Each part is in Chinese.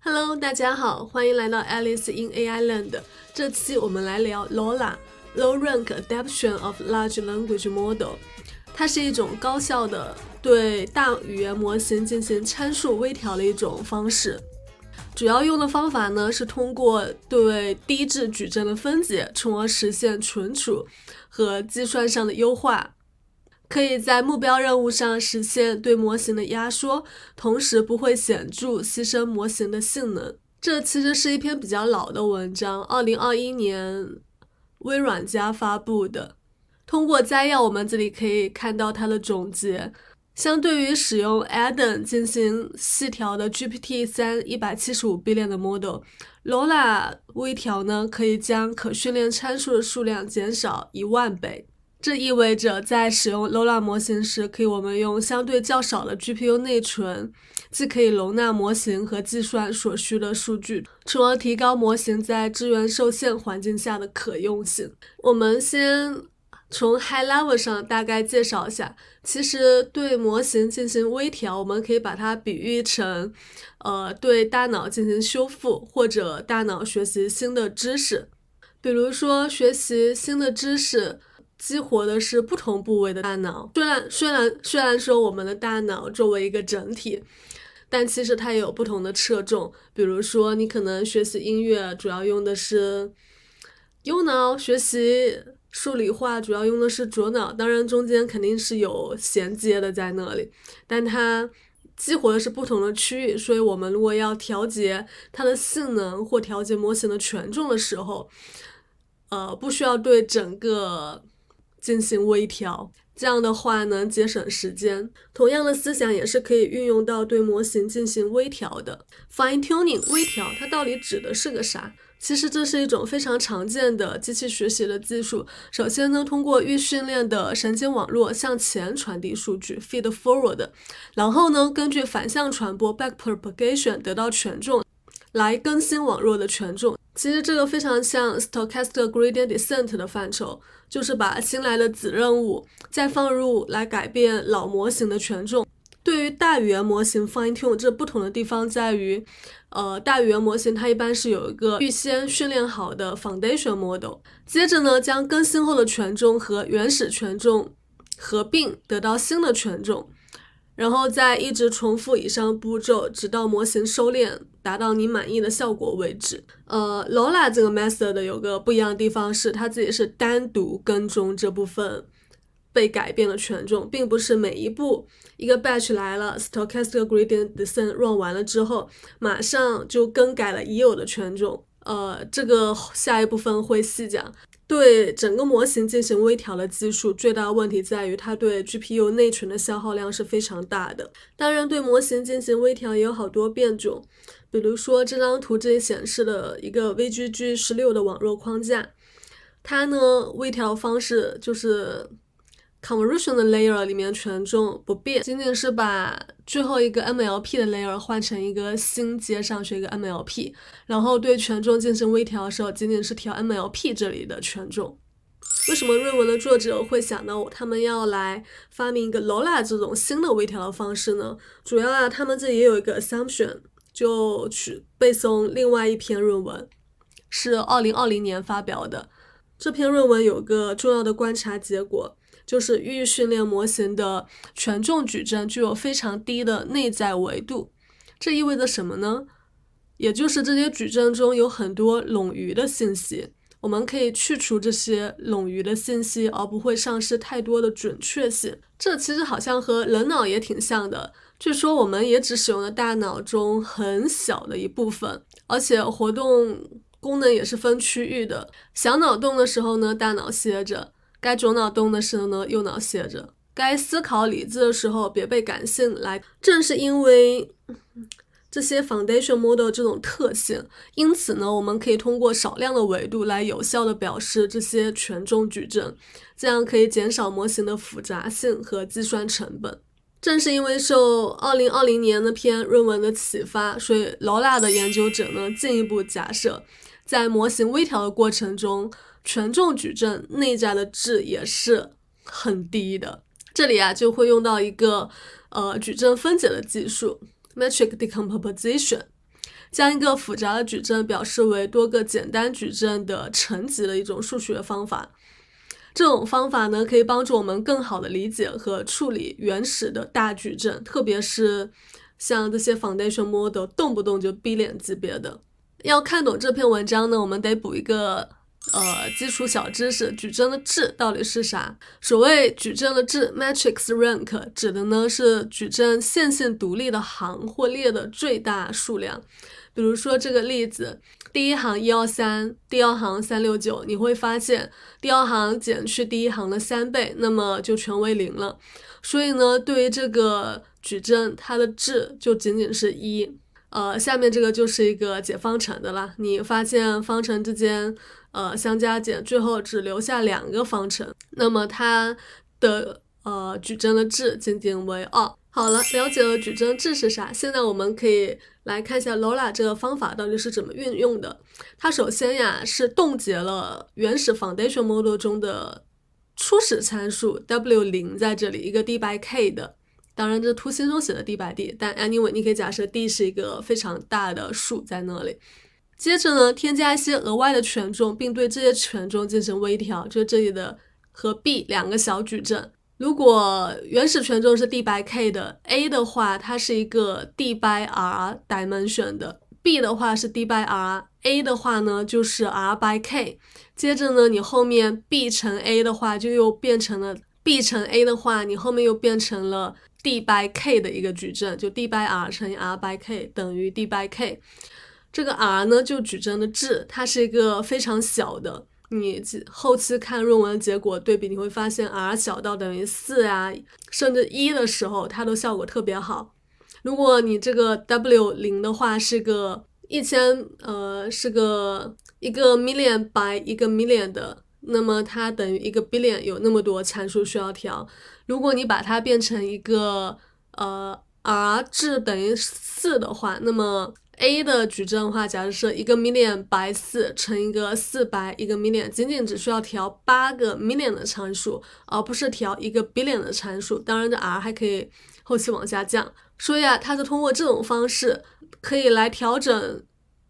Hello， 大家好，欢迎来到 Alice in AI Land。这期我们来聊 LoRa（Low Rank Adaptation of Large Language Model）。它是一种高效的对大语言模型进行参数微调的一种方式。主要用的方法呢是通过对低质矩阵的分解，从而实现存储和计算上的优化。可以在目标任务上实现对模型的压缩，同时不会显著牺牲模型的性能。这其实是一篇比较老的文章，2021年微软家发布的。通过摘要，我们这里可以看到它的总结。相对于使用 Adam 进行细调的 GPT-3 175 billion 的 model，LoRa 微调呢可以将可训练参数的数量减少10000倍。这意味着在使用 LoRa 模型时，我们用相对较少的 GPU 内存，既可以容纳模型和计算所需的数据，从而提高模型在资源受限环境下的可用性。我们先从 high level 上大概介绍一下，其实对模型进行微调，我们可以把它比喻成对大脑进行修复，或者大脑学习新的知识。比如说学习新的知识激活的是不同部位的大脑，虽然说我们的大脑作为一个整体，但其实它也有不同的侧重。比如说你可能学习音乐主要用的是右脑，学习数理化主要用的是左脑，当然中间肯定是有衔接的在那里，但它激活的是不同的区域，所以我们如果要调节它的性能或调节模型的权重的时候，不需要对整个进行微调，这样的话能节省时间。同样的思想也是可以运用到对模型进行微调的。Fine tuning 微调，它到底指的是个啥？其实这是一种非常常见的机器学习的技术。首先呢，通过预训练的神经网络向前传递数据 feed forward， 然后呢，根据反向传播 back propagation 得到权重，来更新网络的权重。其实这个非常像 stochastic gradient descent 的范畴，就是把新来的子任务再放入来改变老模型的权重。对于大语言模型 fine tune， 这不同的地方在于大语言模型它一般是有一个预先训练好的 foundation model， 接着呢将更新后的权重和原始权重合并，得到新的权重，然后再一直重复以上步骤，直到模型收敛达到你满意的效果为止。LoRa 这个 method 有个不一样的地方是，它自己是单独跟踪这部分被改变的权重，并不是每一步一个 batch 来了 stochastic gradient descent run 完了之后，马上就更改了已有的权重。这个下一部分会细讲。对整个模型进行微调的技术最大的问题在于它对 GPU 内存的消耗量是非常大的。当然对模型进行微调也有好多变种，比如说这张图这里显示的一个 VGG16 的网络框架，它呢微调方式就是convolution 的 layer 里面权重不变，仅仅是把最后一个 MLP 的 layer 换成一个新接上去一个 MLP， 然后对权重进行微调的时候，仅仅是调 MLP 这里的权重。为什么论文的作者会想到他们要来发明一个 LoRa 这种新的微调的方式呢？主要他们这里也有一个 assumption， 就去背诵另外一篇论文，是2020年发表的。这篇论文有个重要的观察结果，就是预训练模型的权重矩阵具有非常低的内在维度。这意味着什么呢？也就是这些矩阵中有很多冗余的信息，我们可以去除这些冗余的信息，而不会丧失太多的准确性。这其实好像和人脑也挺像的，据说我们也只使用了大脑中很小的一部分，而且活动功能也是分区域的。小脑动的时候呢，大脑歇着；该左脑动的时候呢，右脑歇着；该思考理智的时候，别被感性来。正是因为这些 foundation model 这种特性，因此呢，我们可以通过少量的维度来有效的表示这些权重矩阵，这样可以减少模型的复杂性和计算成本。正是因为受2020年那篇论文的启发，所以 LoRa 的研究者呢进一步假设，在模型微调的过程中，权重矩阵内在的质也是很低的。这里就会用到一个矩阵分解的技术 metric decomposition。将一个复杂的矩阵表示为多个简单矩阵的乘积的一种数学方法。这种方法呢，可以帮助我们更好的理解和处理原始的大矩阵，特别是像这些 foundation model 动不动就 billion 级别的。要看懂这篇文章呢，我们得补一个基础小知识，矩阵的质到底是啥？所谓矩阵的质 matrix rank 指的呢是矩阵线性独立的行或列的最大数量。比如说这个例子，第一行123，第二行369，你会发现第二行减去第一行的3倍，那么就全为0了。所以呢，对于这个矩阵，它的质就仅仅是1。下面这个就是一个解方程的啦。你发现方程之间相加减，最后只留下2个方程，那么它的矩阵的质仅仅为2。好了，了解了矩阵质是啥，现在我们可以来看一下 LOLA 这个方法到底是怎么运用的。它首先呀是冻结了原始 foundation model 中的初始参数 W0 在这里一个 d by k 的，当然这图形中写的 d by d， 但 anyway 你可以假设 d 是一个非常大的数在那里。接着呢，添加一些额外的权重，并对这些权重进行微调，就是这里的和 b 2个小矩阵。如果原始权重是 d by k 的 ，a 的话它是一个 d by r dimension 的， b 的话是 d by r，a 的话呢就是 r by k。接着呢，你后面 b 乘 a 的话就又变成了 b 乘 a 的话，你后面又变成了 d by k 的一个矩阵，就 d by r 乘以 r by k 等于 d by k。这个 r 呢就矩阵的质，它是一个非常小的。你后期看论文结果对比，你会发现 r 小到等于4啊，甚至1的时候，它都效果特别好。如果你这个 W0 的话是个是个一个 million by 一个 million 的，那么它等于一个 billion， 有那么多参数需要调。如果你把它变成一个r 质等于4的话，那么A 的矩阵的话，假如是一个 million by 4乘一个4 by 一个 million， 仅仅只需要调8个 million 的参数，而不是调一个 billion 的参数。当然这 r 还可以后期往下降。所以啊，它是通过这种方式可以来调整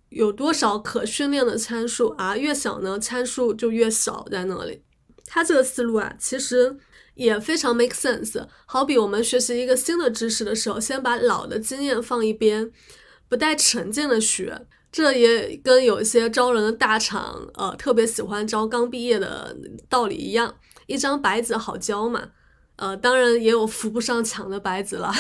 有多少可训练的参数， r 越小呢，参数就越少在那里。它这个思路啊，其实也非常 make sense。好比我们学习一个新的知识的时候，先把老的经验放一边，不带成见的学，这也跟有一些招人的大厂特别喜欢招刚毕业的道理一样，一张白纸好教嘛。当然也有扶不上墙的白纸啦。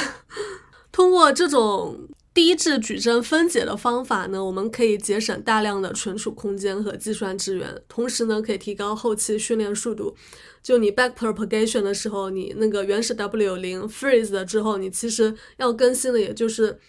通过这种低质矩阵分解的方法呢，我们可以节省大量的存储空间和计算资源，同时呢可以提高后期训练速度。就你 backpropagation 的时候，你那个原始 W0 freeze 了之后，你其实要更新的也就是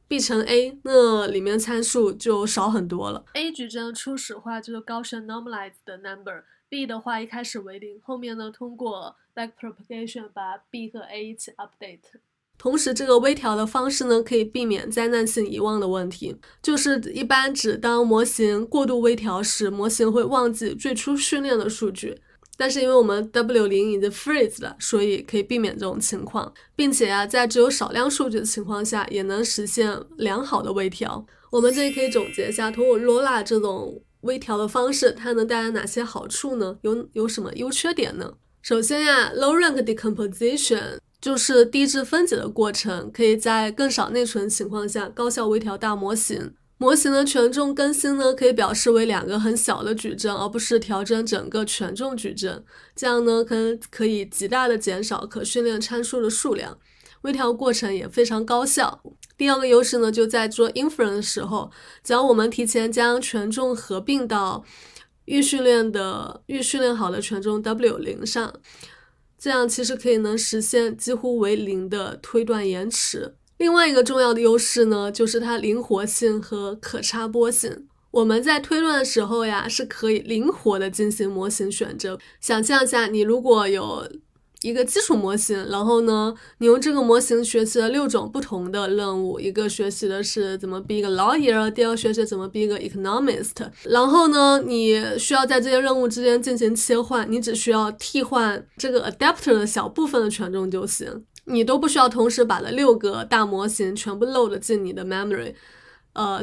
b 乘 a， 那里面参数就少很多了。a 矩阵初始化就是 Gaussian normalized 的 number， b 的话一开始为0，后面呢通过 backpropagation 把 b 和 a 一起 update。同时这个微调的方式呢，可以避免灾难性遗忘的问题，就是一般指当模型过度微调时，模型会忘记最初训练的数据。但是因为我们 W0 已经 freeze 了，所以可以避免这种情况，并且啊，在只有少量数据的情况下，也能实现良好的微调。我们这里可以总结一下，通过 LOLA 这种微调的方式，它能带来哪些好处呢？有什么优缺点呢？首先呀 ，low rank decomposition 就是低质分解的过程，可以在更少内存情况下高效微调大模型。模型的权重更新呢，可以表示为2个很小的矩阵，而不是调整整个权重矩阵。这样呢，可以极大的减少可训练参数的数量，微调过程也非常高效。第二个优势呢，就在做 inference 的时候，只要我们提前将权重合并到预训练好的权重 W0 上，这样其实能实现几乎为0的推断延迟。另外一个重要的优势呢，就是它灵活性和可插播性。我们在推论的时候呀，是可以灵活的进行模型选择。想象一下，你如果有一个基础模型，然后呢，你用这个模型学习了6种不同的任务，一个学习的是怎么 be 一个 lawyer， 第二个学习怎么 be 一个 economist， 然后呢，你需要在这些任务之间进行切换，你只需要替换这个 adapter 的小部分的权重就行。你都不需要同时把这6个大模型全部load进你的 memory，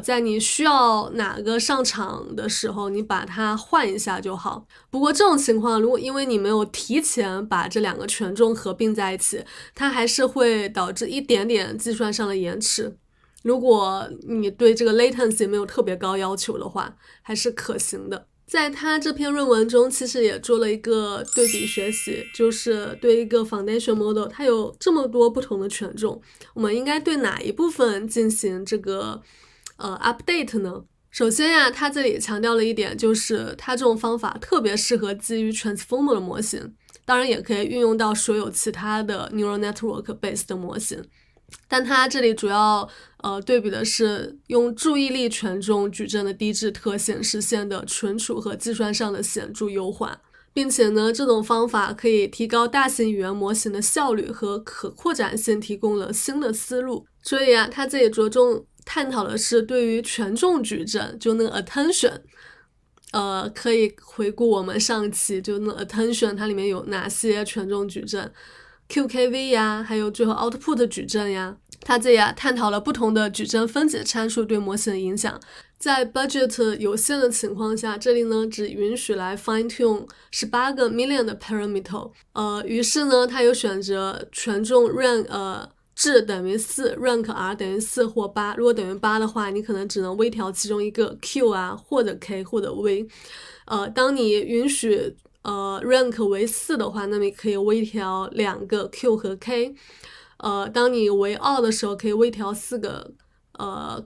在你需要哪个上场的时候，你把它换一下就好。不过这种情况，如果因为你没有提前把这两个权重合并在一起，它还是会导致一点点计算上的延迟。如果你对这个 latency 没有特别高要求的话，还是可行的。在他这篇论文中，其实也做了一个对比学习，就是对一个 foundation model， 它有这么多不同的权重，我们应该对哪一部分进行这个update 呢？首先呀，他这里强调了一点，就是他这种方法特别适合基于 transformer 的模型，当然也可以运用到所有其他的 neural network based 的模型。但它这里主要对比的是用注意力权重矩阵的低质特性实现的存储和计算上的显著优化，并且呢，这种方法可以提高大型语言模型的效率和可扩展性，提供了新的思路。所以啊，它这里着重探讨的是对于权重矩阵，就那个 attention。可以回顾我们上期就那 attention 它里面有哪些权重矩阵。QKV 呀，还有最后 output 矩阵呀，它这里探讨了不同的矩阵分解参数对模型的影响。在 budget 有限的情况下，这里呢只允许来 fine tune 18个 million 的 parameter。于是呢，它有选择权重 rank 质等于4 rank r 等于4或8。如果等于8的话，你可能只能微调其中一个 q 啊，或者 k 或者 v。当你允许rank 为4的话，那么你可以微调2个 q 和 k。当你为2的时候，可以微调4个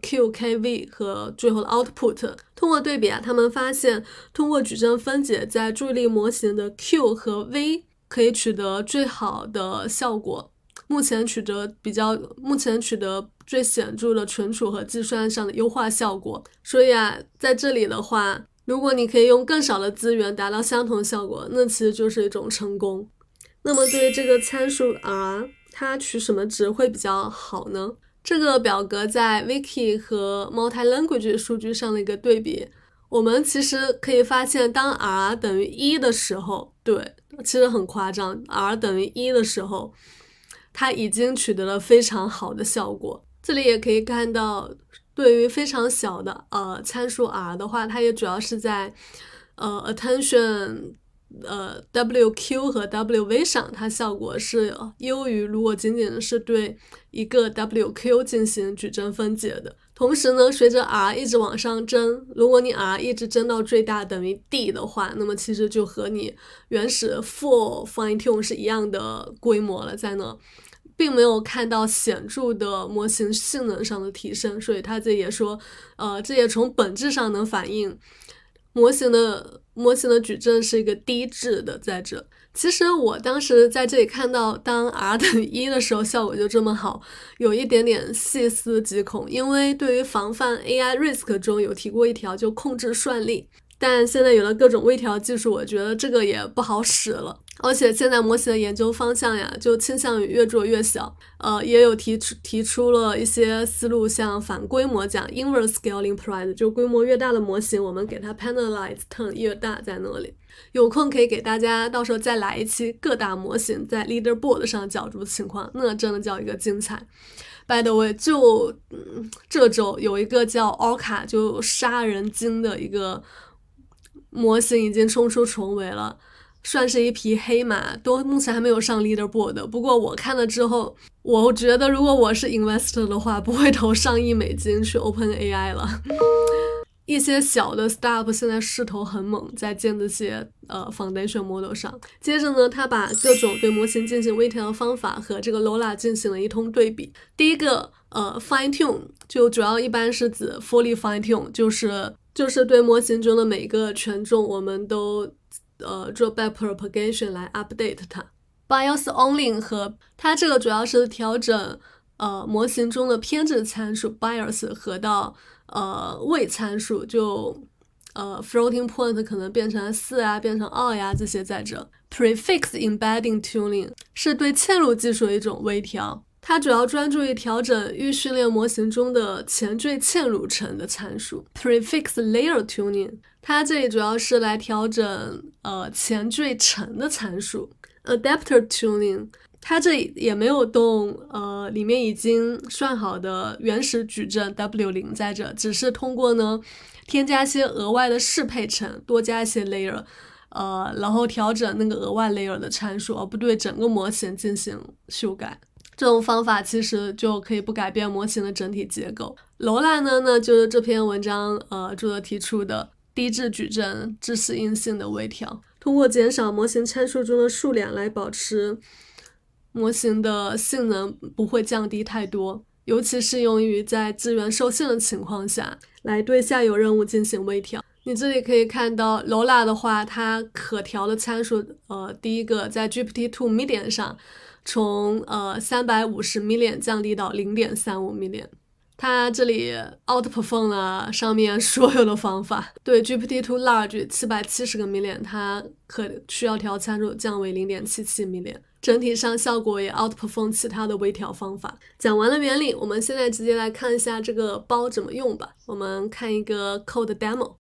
q、k、v 和最后的 output。通过对比啊，他们发现通过矩阵分解，在注意力模型的 q 和 v 可以取得最好的效果。目前取得最显著的存储和计算上的优化效果。所以啊，在这里的话，如果你可以用更少的资源达到相同效果，那其实就是一种成功。那么对于这个参数 r， 它取什么值会比较好呢？这个表格在 Wiki 和 Multi-Language 数据上的一个对比，我们其实可以发现，当 r 等于1的时候，对，其实很夸张 ，r 等于1的时候，它已经取得了非常好的效果。这里也可以看到，对于非常小的参数 r 的话，它也主要是在attention WQ 和 WV 上，它效果是优于如果仅仅是对一个 WQ 进行矩阵分解的。同时呢，随着 r 一直往上增，如果你 r 一直增到最大等于 d 的话，那么其实就和你原始 full fine tune 是一样的规模了，在那并没有看到显著的模型性能上的提升。所以他这也说这也从本质上能反映模型的矩阵是一个低质的。在这其实我当时在这里看到当 r 等于1的时候效果就这么好，有一点点细思极恐，因为对于防范 AI risk 中有提过一条就控制算力，但现在有了各种微调技术，我觉得这个也不好使了。而且现在模型的研究方向呀，就倾向于越做越小。也有提出了一些思路，像反规模讲 inverse scaling price， 就规模越大的模型，我们给它 penalize turn 越大在那里。有空可以给大家到时候再来一期各大模型在 leaderboard 上角逐情况，那真的叫一个精彩。By the way， 就这周有一个叫 Orca 就杀人鲸的一个模型已经冲出重围了，算是一匹黑马，都目前还没有上 leaderboard。不过我看了之后，我觉得如果我是 investor 的话，不会投上亿美金去 OpenAI 了。一些小的 startup 现在势头很猛，在建这些foundation model 上。接着呢，他把各种对模型进行微调的方法和这个 LoLA 进行了一通对比。第一个fine tune 就主要一般是指 fully fine tune， 就是对模型中的每个权重我们都做 backpropagation 来 update 它。Bias only 和它这个主要是调整模型中的偏置参数 bias 和到位参数，就floating point 可能变成4啊，变成2呀，这些在这。Prefix embedding tuning 是对嵌入技术的一种微调，它主要专注于调整预训练模型中的前缀嵌入层的参数。Prefix layer tuning 它这里主要是来调整前缀层的参数。Adapter tuning 它这也没有动里面已经算好的原始矩阵 W0 在这，只是通过呢添加一些额外的适配层，多加一些 layer， 然后调整那个额外 layer 的参数，而不对整个模型进行修改。这种方法其实就可以不改变模型的整体结构。楼兰呢就是这篇文章作者提出的低质矩阵致死阴性的微调，通过减少模型参数中的数量来保持模型的性能不会降低太多，尤其适用于在资源受限的情况下来对下游任务进行微调。你这里可以看到 Lola 的话，它可调的参数第一个在 GPT-2 Medium 上从350 million 降低到 0.35 million。它这里 outperform 了上面所有的方法。对 GPT-2 Large 770个 million， 它需要调参数降为 0.77 million。整体上效果也 outperform 其他的微调方法。讲完了原理，我们现在直接来看一下这个包怎么用吧。我们看一个 code demo。